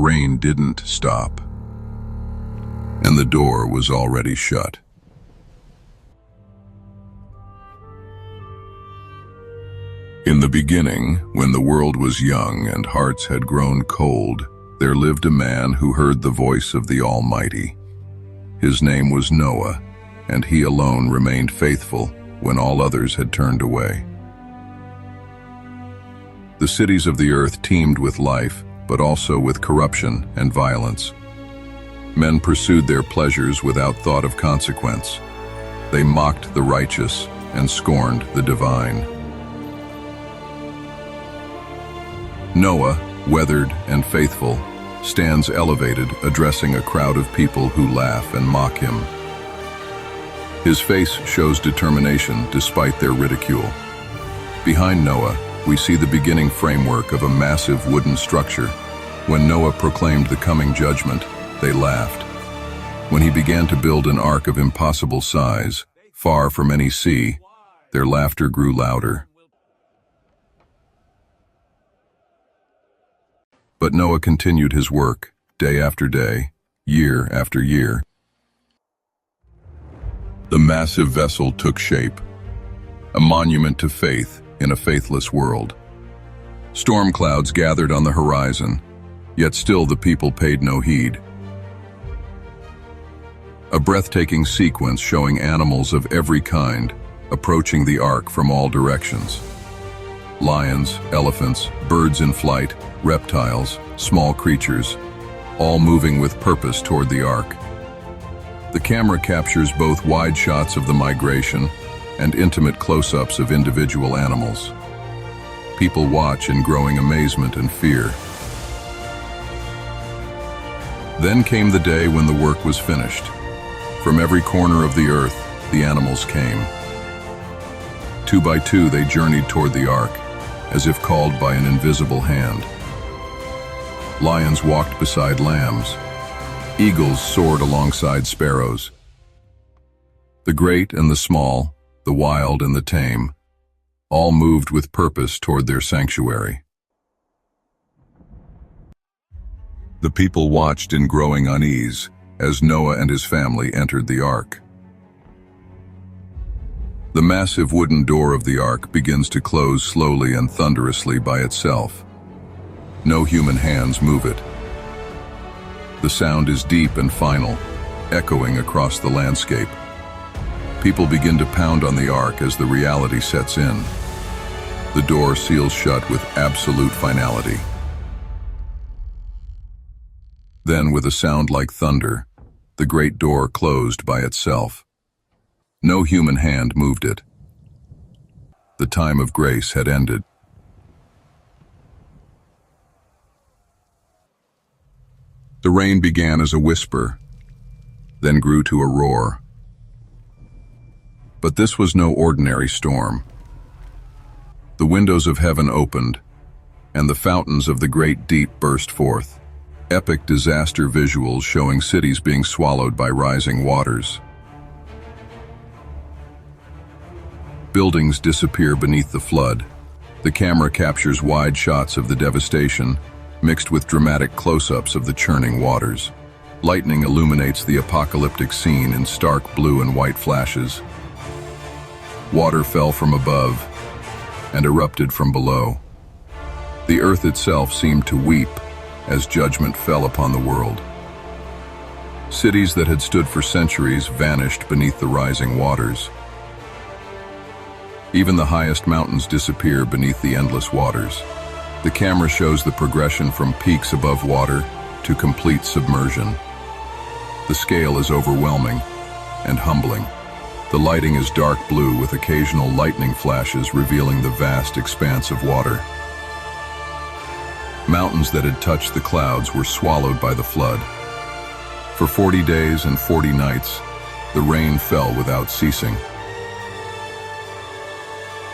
rain didn't stop, and the door was already shut. In the beginning, when the world was young and hearts had grown cold, there lived a man who heard the voice of the Almighty. His name was Noah, and he alone remained faithful when all others had turned away. The cities of the earth teemed with life, but also with corruption and violence. Men pursued their pleasures without thought of consequence. They mocked the righteous and scorned the divine. Noah, weathered and faithful, stands elevated, addressing a crowd of people who laugh and mock him. His face shows determination despite their ridicule. Behind Noah, we see the beginning framework of a massive wooden structure. When Noah proclaimed the coming judgment, they laughed. When he began to build an ark of impossible size, far from any sea, their laughter grew louder. But Noah continued his work, day after day, year after year. The massive vessel took shape, a monument to faith in a faithless world. Storm clouds gathered on the horizon, yet still the people paid no heed. A breathtaking sequence showing animals of every kind approaching the ark from all directions. Lions, elephants, birds in flight, reptiles, small creatures, all moving with purpose toward the ark. The camera captures both wide shots of the migration and intimate close-ups of individual animals. People watch in growing amazement and fear. Then came the day when the work was finished. From every corner of the earth, the animals came. 2 by 2 they journeyed toward the ark, as if called by an invisible hand. Lions walked beside lambs. Eagles soared alongside sparrows. The great and the small, the wild and the tame, all moved with purpose toward their sanctuary. The people watched in growing unease as Noah and his family entered the ark. The massive wooden door of the ark begins to close slowly and thunderously by itself. No human hands move it. The sound is deep and final, echoing across the landscape. People begin to pound on the ark as the reality sets in. The door seals shut with absolute finality. Then, with a sound like thunder, the great door closed by itself. No human hand moved it. The time of grace had ended. The rain began as a whisper, then grew to a roar. But this was no ordinary storm. The windows of heaven opened, and the fountains of the great deep burst forth. Epic disaster visuals showing cities being swallowed by rising waters. Buildings disappear beneath the flood. The camera captures wide shots of the devastation, mixed with dramatic close-ups of the churning waters. Lightning illuminates the apocalyptic scene in stark blue and white flashes. Water fell from above and erupted from below. The earth itself seemed to weep as judgment fell upon the world. Cities that had stood for centuries vanished beneath the rising waters. Even the highest mountains disappear beneath the endless waters. The camera shows the progression from peaks above water to complete submersion. The scale is overwhelming and humbling. The lighting is dark blue with occasional lightning flashes revealing the vast expanse of water. Mountains that had touched the clouds were swallowed by the flood. For 40 days and 40 nights, the rain fell without ceasing.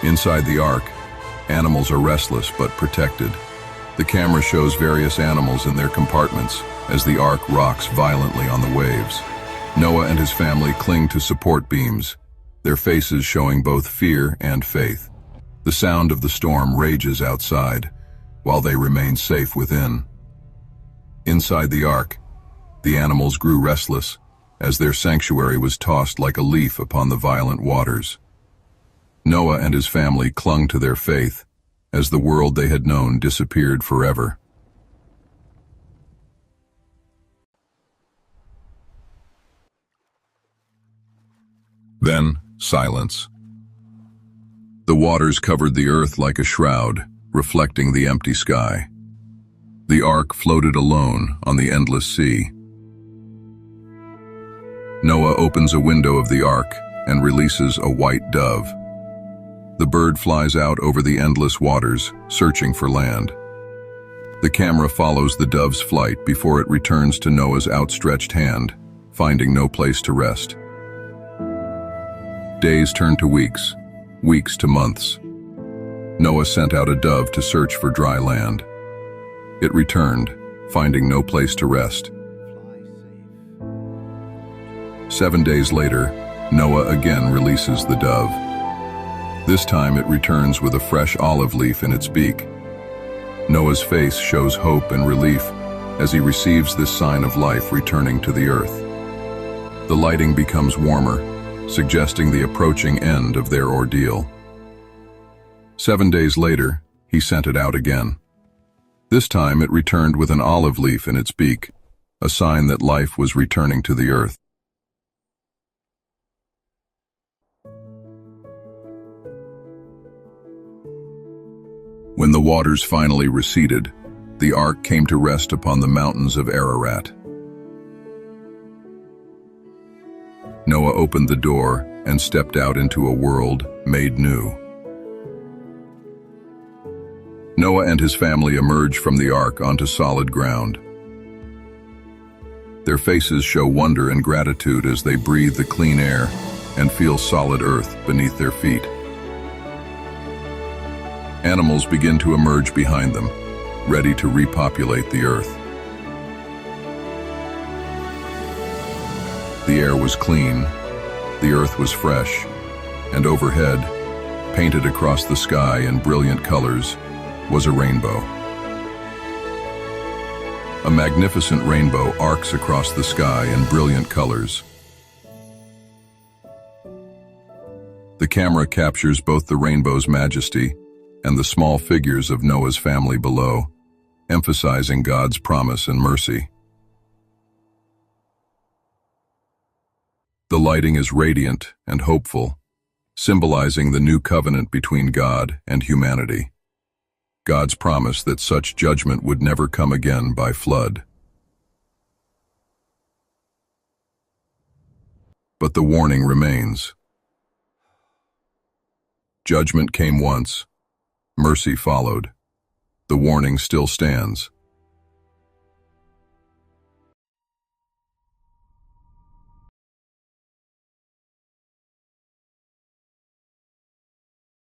Inside the ark, animals are restless but protected. The camera shows various animals in their compartments as the ark rocks violently on the waves. Noah and his family cling to support beams, their faces showing both fear and faith. The sound of the storm rages outside, while they remain safe within. Inside the ark, the animals grew restless as their sanctuary was tossed like a leaf upon the violent waters. Noah and his family clung to their faith as the world they had known disappeared forever. Then, silence. The waters covered the earth like a shroud, reflecting the empty sky. The ark floated alone on the endless sea. Noah opens a window of the ark and releases a white dove. The bird flies out over the endless waters, searching for land. The camera follows the dove's flight before it returns to Noah's outstretched hand, finding no place to rest. Days turn to weeks, weeks to months. Noah sent out a dove to search for dry land. It returned, finding no place to rest. 7 days later, Noah again releases the dove. This time it returns with a fresh olive leaf in its beak. Noah's face shows hope and relief as he receives this sign of life returning to the earth. The lighting becomes warmer, suggesting the approaching end of their ordeal. 7 days later, he sent it out again. This time it returned with an olive leaf in its beak, a sign that life was returning to the earth. When the waters finally receded, the ark came to rest upon the mountains of Ararat. Noah opened the door and stepped out into a world made new. Noah and his family emerge from the ark onto solid ground. Their faces show wonder and gratitude as they breathe the clean air and feel solid earth beneath their feet. Animals begin to emerge behind them, ready to repopulate the earth. The air was clean, the earth was fresh, and overhead, painted across the sky in brilliant colors, was a rainbow. A magnificent rainbow arcs across the sky in brilliant colors. The camera captures both the rainbow's majesty and the small figures of Noah's family below, emphasizing God's promise and mercy. The lighting is radiant and hopeful, symbolizing the new covenant between God and humanity. God's promise that such judgment would never come again by flood. But the warning remains. Judgment came once, mercy followed. The warning still stands.